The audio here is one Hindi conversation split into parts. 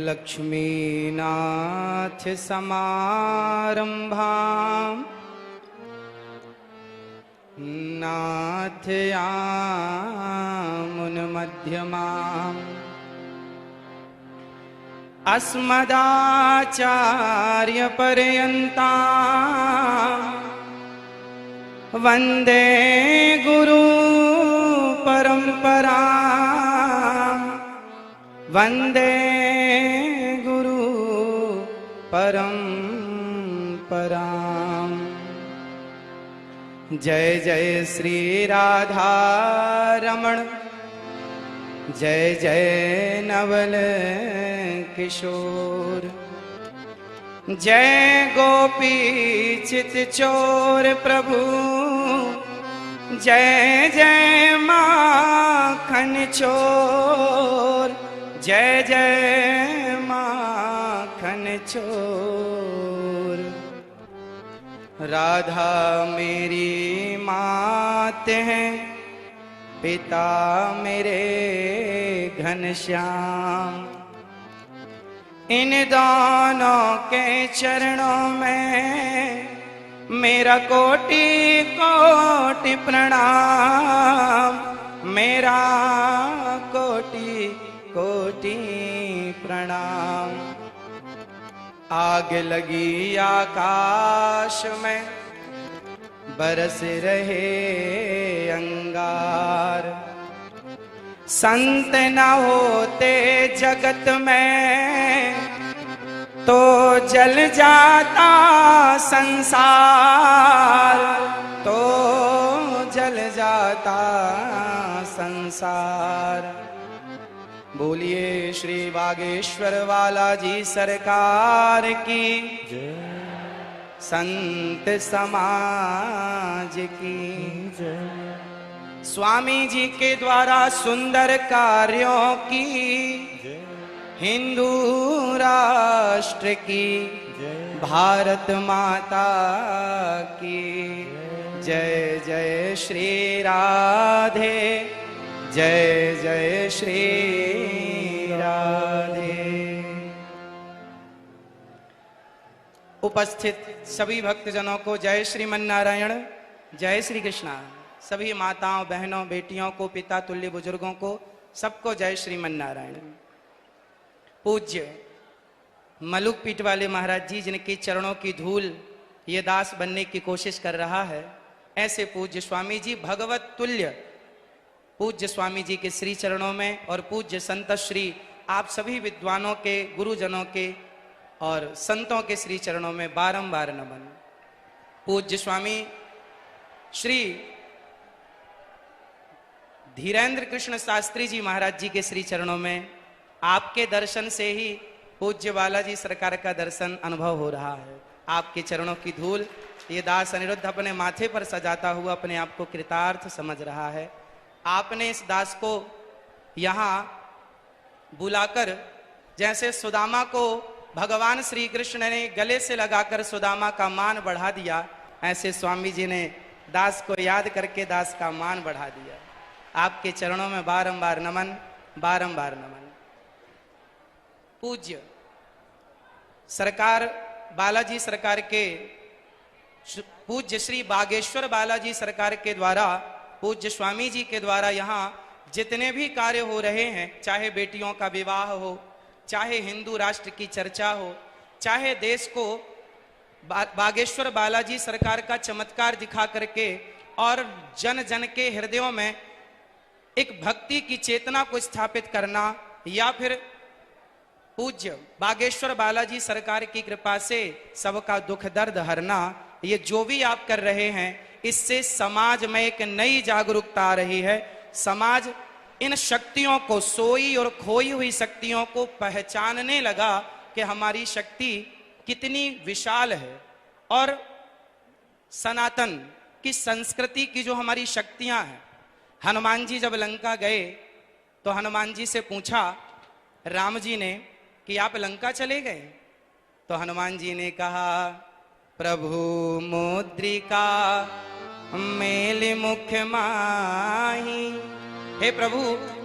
लक्ष्मीनाथ समारंभां नाथयामुनमध्यमाम् अस्मदाचार्यपर्यन्तां वन्दे गुरु परम्परां वन्दे गुरु परम्परां। जय जय श्री राधा रमण, जय जय नवल किशोर, जय गोपी चित चोर प्रभु, जय जय माखन चोर, जय जय माखन चोर। राधा मेरी मात है, पिता मेरे घनश्याम, इन दोनों के चरणों में मेरा कोटि कोटि प्रणाम, मेरा कोटि कोटि प्रणाम। आग लगी आकाश में, बरस रहे अंगार, संत न होते जगत में तो जल जाता संसार, तो जल जाता संसार। बोलिए श्री बागेश्वर वाला जी सरकार की, संत समाज की जय। स्वामी जी के द्वारा सुंदर कार्यों की, हिंदू राष्ट्र की, भारत माता की जय। जय श्री राधे, जय जय श्री राधे। उपस्थित सभी भक्तजनों को जय श्रीमन्नारायण, जय श्री कृष्णा। सभी माताओं बहनों बेटियों को, पिता तुल्य बुजुर्गों को, सबको जय श्रीमन्नारायण। पूज्य मलुक पीठ वाले महाराज जी, जिनके चरणों की धूल ये दास बनने की कोशिश कर रहा है, ऐसे पूज्य स्वामी जी भगवत तुल्य पूज्य स्वामी जी के श्री चरणों में और पूज्य संत श्री आप सभी विद्वानों के, गुरुजनों के और संतों के श्री चरणों में बारंबार नमन। पूज्य स्वामी श्री धीरेन्द्र कृष्ण शास्त्री जी महाराज जी के श्री चरणों में आपके दर्शन से ही पूज्य बालाजी सरकार का दर्शन अनुभव हो रहा है। आपके चरणों की धूल ये दास अनिरुद्ध अपने माथे पर सजाता हुआ अपने आप को कृतार्थ समझ रहा है। आपने इस दास को यहाँ बुलाकर, जैसे सुदामा को भगवान श्री कृष्ण ने गले से लगाकर सुदामा का मान बढ़ा दिया, ऐसे स्वामी जी ने दास को याद करके दास का मान बढ़ा दिया। आपके चरणों में बारंबार नमन, बारंबार नमन। पूज्य सरकार बालाजी सरकार के, पूज्य श्री बागेश्वर बालाजी सरकार के द्वारा, पूज्य स्वामी जी के द्वारा यहाँ जितने भी कार्य हो रहे हैं, चाहे बेटियों का विवाह हो, चाहे हिंदू राष्ट्र की चर्चा हो, चाहे देश को बागेश्वर बालाजी सरकार का चमत्कार दिखा करके और जन जन के हृदयों में एक भक्ति की चेतना को स्थापित करना, या फिर पूज्य बागेश्वर बालाजी सरकार की कृपा से सबका दुख दर्द हरना, ये जो भी आप कर रहे हैं, इससे समाज में एक नई जागरूकता आ रही है। समाज इन शक्तियों को, सोई और खोई हुई शक्तियों को पहचानने लगा कि हमारी शक्ति कितनी विशाल है, और सनातन की संस्कृति की जो हमारी शक्तियां हैं। हनुमान जी जब लंका गए तो हनुमान जी से पूछा राम जी ने कि आप लंका चले गए, तो हनुमान जी ने कहा प्रभु मुद्रिका मेल मुख माही, हे प्रभु,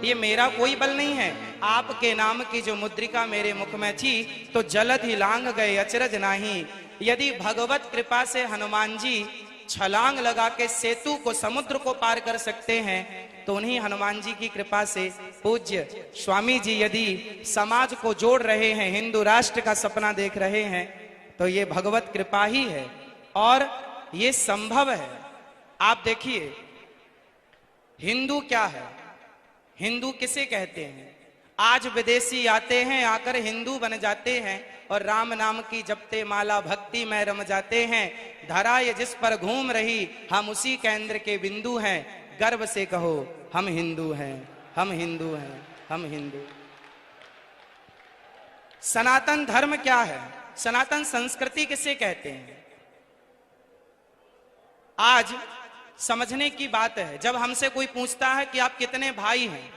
ये मेरा कोई बल नहीं है, आपके नाम की जो मुद्रिका मेरे मुख में थी तो जलद ही लांग गए अचरज नाही। यदि भगवत कृपा से हनुमान जी छलांग लगा के सेतु को, समुद्र को पार कर सकते हैं, तो उन्हीं हनुमान जी की कृपा से पूज्य स्वामी जी यदि समाज को जोड़ रहे हैं, हिंदू राष्ट्र का सपना देख रहे हैं, तो ये भगवत कृपा ही है और ये संभव है। आप देखिए, हिंदू क्या है, हिंदू किसे कहते हैं? आज विदेशी आते हैं, आकर हिंदू बन जाते हैं और राम नाम की जपते माला भक्ति में रम जाते हैं। धरा ये जिस पर घूम रही, हम उसी केंद्र के बिंदु हैं। गर्व से कहो हम हिंदू हैं, हम हिंदू हैं, हम हिंदू। सनातन धर्म क्या है? सनातन संस्कृति किसे कहते हैं? आज समझने की बात है। जब हमसे कोई पूछता है कि आप कितने भाई हैं,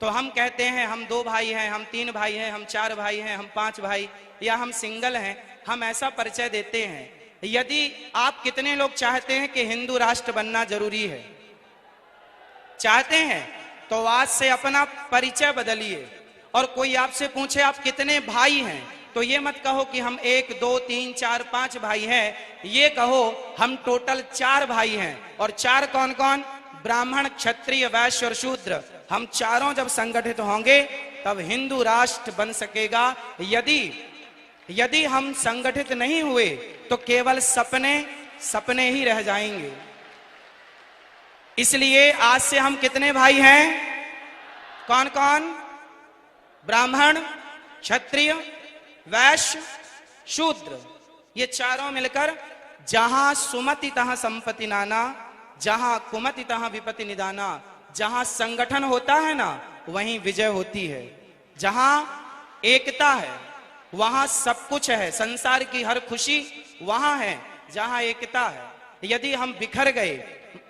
तो हम कहते हैं हम 2 भाई हैं, हम 3 भाई हैं, हम 4 भाई हैं, हम 5 भाई, या हम सिंगल हैं। हम ऐसा परिचय देते हैं। यदि आप कितने लोग चाहते हैं कि हिंदू राष्ट्र बनना जरूरी है, चाहते हैं, तो आज से अपना परिचय बदलिए और कोई आपसे पूछे आप कितने भाई हैं, तो ये मत कहो कि हम 1 2 3 4 5 भाई हैं, ये कहो हम टोटल 4 भाई हैं। और 4 कौन कौन? ब्राह्मण, क्षत्रिय, वैश्य और शूद्र। हम चारों जब संगठित होंगे तब हिंदू राष्ट्र बन सकेगा। यदि हम संगठित नहीं हुए तो केवल सपने ही रह जाएंगे। इसलिए आज से हम कितने भाई हैं? कौन कौन? ब्राह्मण, क्षत्रिय, वैश्य, शूद्र। ये चारों मिलकर जहां सुमति तहां संपत्ति नाना, जहां कुमति तहां विपत्ति निदाना। जहां संगठन होता है ना, वहीं विजय होती है। जहां एकता है वहां सब कुछ है। संसार की हर खुशी वहां है जहां एकता है। यदि हम बिखर गए,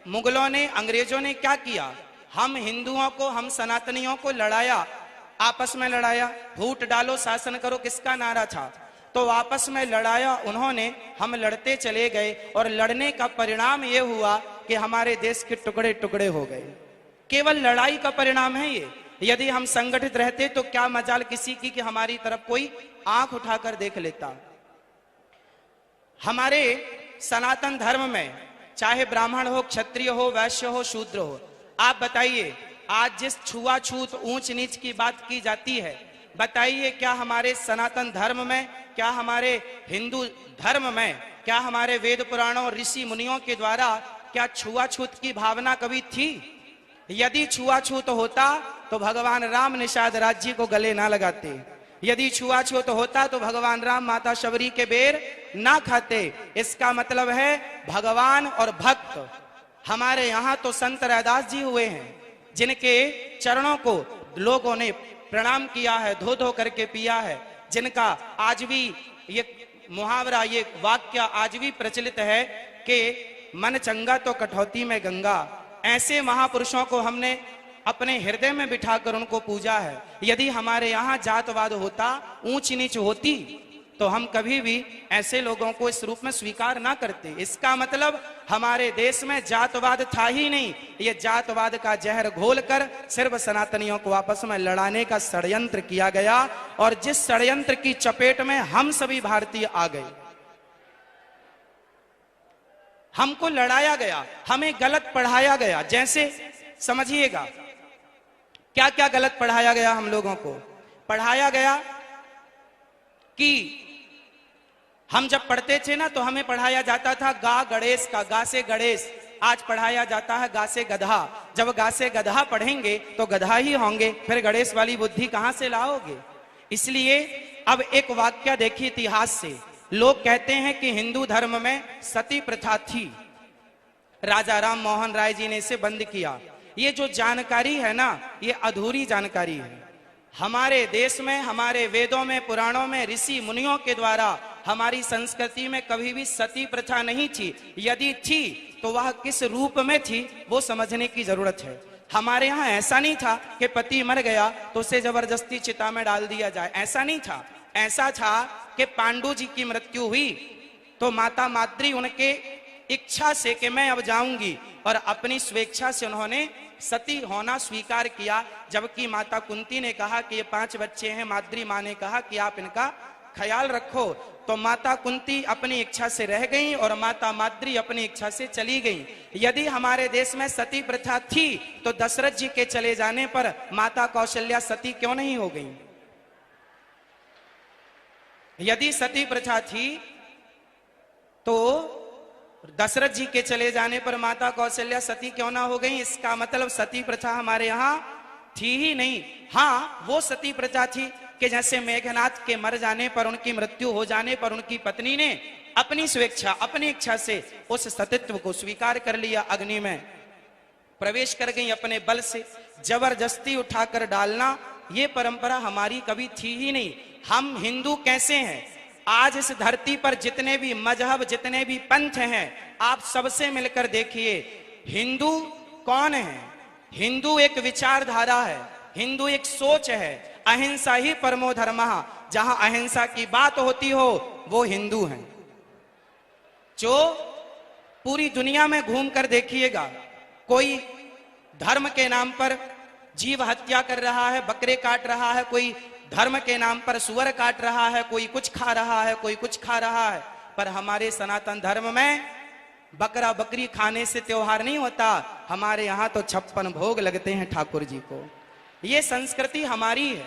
मुगलों ने, अंग्रेजों ने क्या किया? हम हिंदुओं को, हम सनातनियों को लड़ाया, आपस में लड़ाया। फूट डालो शासन करो किसका नारा था? तो आपस में लड़ाया उन्होंने, हम लड़ते चले गए और लड़ने का परिणाम ये हुआ कि हमारे देश के टुकड़े टुकड़े हो गए। केवल लड़ाई का परिणाम है ये। यदि हम संगठित रहते तो क्या मजाल किसी की कि हमारी तरफ कोई आंख उठाकर देख लेता। हमारे सनातन धर्म में चाहे ब्राह्मण हो, क्षत्रिय हो, वैश्य हो, शूद्र हो, आप बताइए, आज जिस छुआछूत, ऊंच नीच की बात की जाती है, बताइए क्या हमारे सनातन धर्म में, क्या हमारे हिंदू धर्म में, क्या हमारे वेद पुराणों, ऋषि मुनियों के द्वारा क्या छुआछूत की भावना कभी थी? यदि छुआछूत होता तो भगवान राम निषाद राज्य को गले ना लगाते। यदि छुआछूत होता तो भगवान राम माता शबरी के बेर ना खाते। इसका मतलब है भगवान और भक्त। हमारे यहाँ तो संत रैदास जी हुए हैं, जिनके चरणों को लोगों ने प्रणाम किया है, धो धो करके पिया है, जिनका आज भी ये मुहावरा, ये वाक्य आज भी प्रचलित है कि मन चंगा तो कठौती में गंगा। ऐसे महापुरुषों को हमने अपने हृदय में बिठाकर उनको पूजा है। यदि हमारे यहाँ जातवाद होता, ऊंच नीच होती, तो हम कभी भी ऐसे लोगों को इस रूप में स्वीकार ना करते। इसका मतलब हमारे देश में जातवाद था ही नहीं। ये जातवाद का जहर घोलकर सिर्फ सनातनियों को आपस में लड़ाने का षड्यंत्र किया गया, और जिस षड्यंत्र की चपेट में हम सभी भारतीय आ गए। हमको लड़ाया गया, हमें गलत पढ़ाया गया। जैसे समझिएगा क्या क्या गलत पढ़ाया गया। हम लोगों को पढ़ाया गया कि हम जब पढ़ते थे ना, तो हमें पढ़ाया जाता था गा गणेश का, गा से गणेश। आज पढ़ाया जाता है गा से गधा। जब गा से गधा पढ़ेंगे तो गधा ही होंगे, फिर गणेश वाली बुद्धि कहां से लाओगे? इसलिए अब एक वाक्य देखिए इतिहास से। लोग कहते हैं कि हिंदू धर्म में सती प्रथा थी, राजा राम मोहन राय जी ने इसे बंद किया। ये जो जानकारी है ना, ये अधूरी जानकारी है। हमारे देश में, हमारे वेदों में, पुराणों में, ऋषि मुनियों के द्वारा हमारी संस्कृति में कभी भी सती प्रथा नहीं थी। यदि थी तो वह किस रूप में थी, वो समझने की जरूरत है। हमारे यहाँ ऐसा नहीं था कि पति मर गया तो उसे जबरदस्ती चिता में डाल दिया जाए, ऐसा नहीं था। ऐसा था कि पांडु जी की मृत्यु हुई तो माता माद्री उनके इच्छा से कि मैं अब जाऊंगी, और अपनी स्वेच्छा से उन्होंने सती होना स्वीकार किया, जबकि माता कुंती ने कहा कि ये 5 बच्चे हैं। माद्री माँ ने कहा कि आप इनका ख्याल रखो। तो माता कुंती अपनी इच्छा से रह गई और माता माद्री अपनी इच्छा से चली गई। यदि हमारे देश में सती प्रथा थी तो दशरथ जी के चले जाने पर माता कौशल्या सती क्यों नहीं हो गई? यदि सती प्रथा थी तो दशरथ जी के चले जाने पर माता कौशल्या सती क्यों ना हो गई? इसका मतलब सती प्रथा हमारे यहां थी ही नहीं। हाँ, वो सती प्रथा थी कि जैसे मेघनाथ के मर जाने पर, उनकी मृत्यु हो जाने पर उनकी पत्नी ने अपनी स्वेच्छा, अपनी इच्छा से उस सतीत्व को स्वीकार कर लिया, अग्नि में प्रवेश कर गई अपने बल से। जबरदस्ती उठाकर डालना ये परंपरा हमारी कभी थी ही नहीं। हम हिंदू कैसे हैं? आज इस धरती पर जितने भी मजहब, जितने भी पंथ हैं, आप सबसे मिलकर देखिए, हिंदू कौन है? हिंदू एक विचारधारा है, हिंदू एक सोच है। अहिंसा ही परमो धर्मः, जहां अहिंसा की बात होती हो वो हिंदू हैं। जो पूरी दुनिया में घूम कर देखिएगा, कोई धर्म के नाम पर जीव हत्या कर रहा है, बकरे काट रहा है, कोई धर्म के नाम पर सुअर काट रहा है, कोई कुछ खा रहा है, कोई कुछ खा रहा है। पर हमारे सनातन धर्म में बकरा बकरी खाने से त्योहार नहीं होता। हमारे यहां तो 56 भोग लगते हैं ठाकुर जी को। ये संस्कृति हमारी है।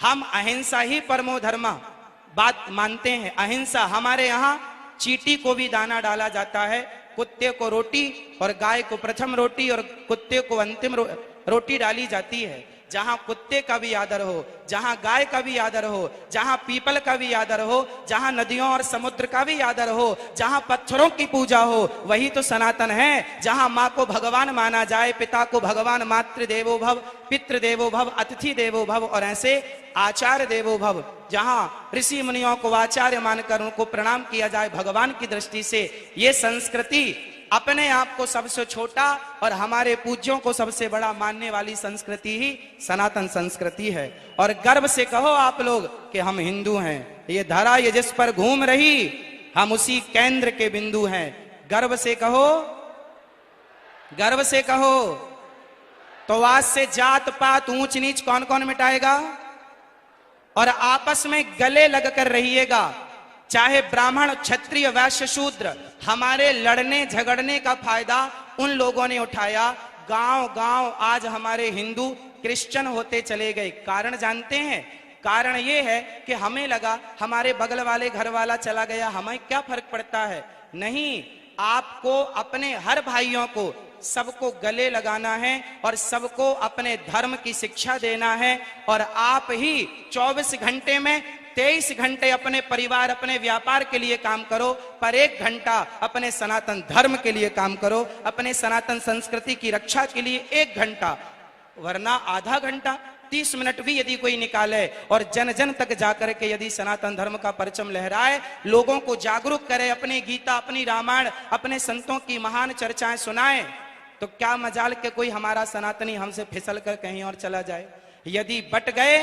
हम अहिंसा ही परमो धर्म बात मानते हैं। अहिंसा, हमारे यहां चींटी को भी दाना डाला जाता है, कुत्ते को रोटी और गाय को प्रथम रोटी और कुत्ते को अंतिम रोटी डाली जाती है। जहां कुत्ते का भी आदर हो, जहां गाय का भी आदर हो, जहां पीपल का भी आदर हो, जहां नदियों और समुद्र का भी आदर हो, जहां पत्थरों की पूजा हो, वही तो सनातन है। जहां माँ को भगवान माना जाए, पिता को भगवान, मातृ देवो भव, पितृ देवो भव, अतिथि देवो भव और ऐसे आचार्य देवो भव। जहां ऋषि मुनियों को आचार्य मानकर उनको प्रणाम किया जाए भगवान की दृष्टि से। ये संस्कृति अपने आप को सबसे छोटा और हमारे पूज्यों को सबसे बड़ा मानने वाली संस्कृति ही सनातन संस्कृति है। और गर्व से कहो आप लोग कि हम हिंदू हैं। ये धरा ये जिस पर घूम रही, हम उसी केंद्र के बिंदु हैं। गर्व से कहो, गर्व से कहो। तो आज से जात पात ऊंच नीच कौन कौन मिटाएगा? और आपस में गले लगकर रहिएगा। चाहे ब्राह्मण, क्षत्रिय, वैश्य, शूद्र, हमारे लड़ने झगड़ने का फायदा उन लोगों ने उठाया। गांव गांव आज हमारे हिंदू क्रिश्चियन होते चले गए। कारण जानते हैं? कारण ये है कि हमें लगा हमारे बगल वाले घर वाला चला गया, हमें क्या फर्क पड़ता है। नहीं, आपको अपने हर भाइयों को सबको गले लगाना है और सबको अपने धर्म की शिक्षा देना है। और आप ही 24 घंटे में 23 घंटे अपने परिवार, अपने व्यापार के लिए काम करो, पर 1 घंटा अपने सनातन धर्म के लिए काम करो, अपने सनातन संस्कृति की रक्षा के लिए 1 घंटा, वरना आधा घंटा 30 मिनट भी यदि कोई निकाले और जन जन तक जाकर के यदि सनातन धर्म का परचम लहराए, लोगों को जागरूक करे, अपनी गीता, अपनी रामायण, अपने संतों की महान चर्चाएं सुनाए, तो क्या मजाल के कोई हमारा सनातनी हमसे फिसल कर कहीं और चला जाए। यदि बट गए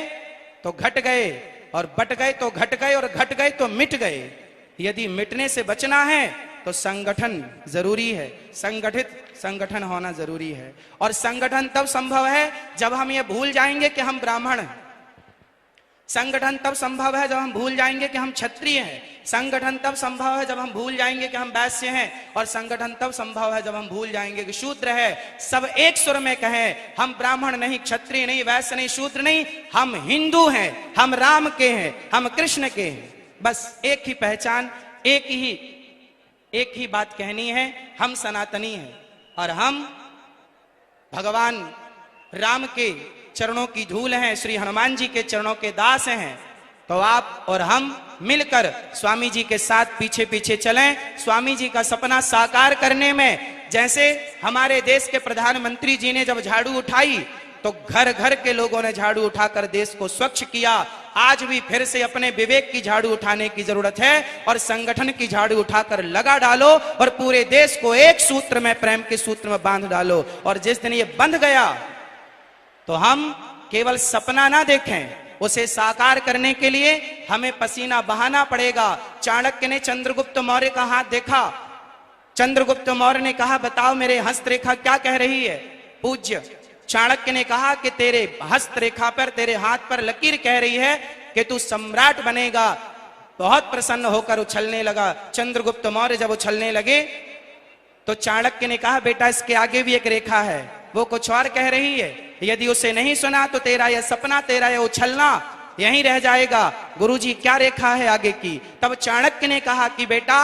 तो घट गए, और बट गए तो घट गए, और घट गए तो मिट गए। यदि मिटने से बचना है तो संगठन जरूरी है, संगठित संगठन होना जरूरी है। और संगठन तब संभव है जब हम ये भूल जाएंगे कि हम ब्राह्मण हैं। संगठन तब संभव है जब हम भूल जाएंगे कि हम क्षत्रिय हैं। संगठन तब संभव है जब हम भूल जाएंगे कि हम वैश्य हैं। और संगठन तब संभव है जब हम भूल जाएंगे कि शूद्र है। सब एक सुर में कहें, हम ब्राह्मण नहीं, क्षत्रिय नहीं, वैश्य नहीं, शूद्र नहीं, हम हिंदू हैं, हम राम के हैं, हम कृष्ण के हैं। बस एक ही पहचान, एक ही बात कहनी है, हम सनातनी हैं और हम भगवान राम के चरणों की धूल हैं, श्री हनुमान जी के चरणों के दास हैं। तो आप और हम मिलकर स्वामी जी के साथ पीछे पीछे चलें, स्वामी जी का सपना साकार करने में। जैसे हमारे देश के प्रधानमंत्री जी ने जब झाड़ू उठाई तो घर घर के लोगों ने झाड़ू उठाकर देश को स्वच्छ किया। आज भी फिर से अपने विवेक की झाड़ू उठाने की जरूरत है और संगठन की झाड़ू उठाकर लगा डालो और पूरे देश को एक सूत्र में, प्रेम के सूत्र में बांध डालो। और जिस दिन ये बंध गया तो हम केवल सपना ना देखें, उसे साकार करने के लिए हमें पसीना बहाना पड़ेगा। चाणक्य ने चंद्रगुप्त मौर्य का हाथ देखा। चंद्रगुप्त मौर्य ने कहा, बताओ मेरे हस्तरेखा क्या कह रही है। पूज्य चाणक्य ने कहा कि तेरे हस्त रेखा पर, तेरे हाथ पर लकीर कह रही है कि तू सम्राट बनेगा। बहुत प्रसन्न होकर उछलने लगा। चंद्रगुप्त मौर्य जब उछलने लगे तो चाणक्य ने कहा, बेटा इसके आगे भी एक रेखा है, वो कुछ और कह रही है। यदि उसे नहीं सुना तो तेरा यह सपना, तेरा यह उछलना यहीं रह जाएगा। गुरुजी क्या रेखा है आगे की? तब चाणक्य ने कहा कि बेटा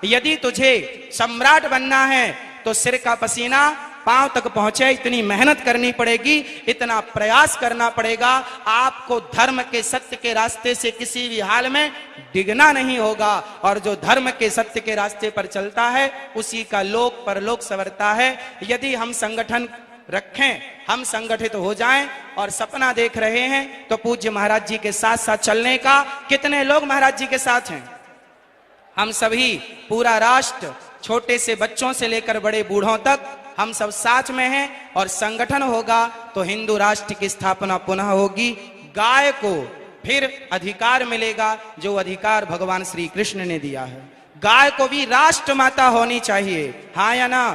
यदि तुझे सम्राट बनना है तो सिर का पसीना पांव तक पहुंचे, इतनी मेहनत करनी पड़ेगी, इतना प्रयास करना पड़ेगा। आपको धर्म के सत्य के रास्ते से किसी भी हाल में डिगना नहीं होगा, और जो धर्म के सत्य के रास्ते पर चलता है उसी का लोक परलोक संवरता है। यदि हम संगठन रखें, हम संगठित हो जाएं और सपना देख रहे हैं तो पूज्य महाराज जी के साथ साथ चलने का कितने लोग महाराज जी के साथ हैं? हम सभी, पूरा राष्ट्र, छोटे से बच्चों से लेकर बड़े बूढ़ों तक हम सब साथ में हैं, और संगठन होगा तो हिंदू राष्ट्र की स्थापना पुनः होगी। गाय को फिर अधिकार मिलेगा जो अधिकार भगवान श्री कृष्ण ने दिया है। गाय को भी राष्ट्र माता होनी चाहिए, हाँ या ना?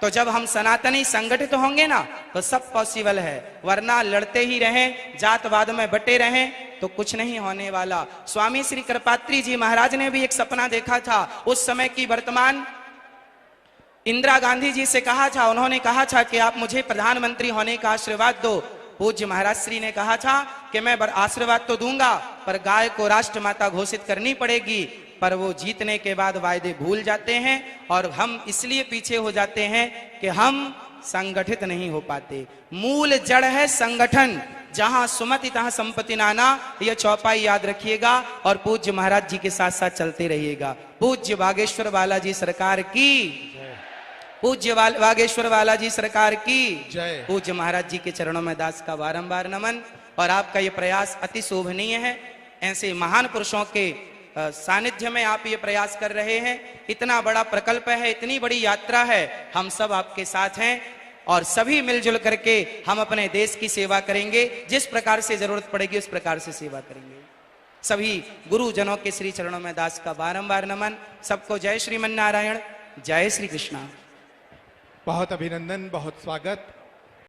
तो जब हम सनातनी संगठित होंगे ना तो सब पॉसिबल है, वरना लड़ते ही रहें, जातवाद में बटे रहें तो कुछ नहीं होने वाला। स्वामी श्री कृपात्री जी महाराज ने भी एक सपना देखा था। उस समय की वर्तमान इंदिरा गांधी जी से कहा था, उन्होंने कहा था कि आप मुझे प्रधानमंत्री होने का आशीर्वाद दो। पूज्य महाराज श्री ने कहा था कि मैं आशीर्वाद तो दूंगा पर गाय को राष्ट्र माता घोषित करनी पड़ेगी। पर वो जीतने के बाद वायदे भूल जाते हैं और हम इसलिए पीछे हो जाते हैं कि हम संगठित नहीं हो पाते। मूल जड़ है संगठन, जहां सुमति तहां संपत्ति नाना, यह चौपाई याद रखिएगा और पूज्य महाराज जी के साथ साथ चलते रहिएगा। पूज्य बागेश्वर बालाजी सरकार की, पूज्य बागेश्वर बालाजी सरकार की जय। पूज्य महाराज जी के चरणों में दास का बारंबार नमन। और आपका ये प्रयास अति शोभनीय है। ऐसे महान पुरुषों के सानिध्य में आप ये प्रयास कर रहे हैं। इतना बड़ा प्रकल्प है, इतनी बड़ी यात्रा है, हम सब आपके साथ हैं और सभी मिलजुल करके हम अपने देश की सेवा करेंगे। जिस प्रकार से जरूरत पड़ेगी उस प्रकार से सेवा करेंगे। सभी गुरुजनों के श्री चरणों में दास का बारंबार नमन। सबको जय श्रीमन नारायण, जय श्री कृष्णा। बहुत अभिनंदन, बहुत स्वागत।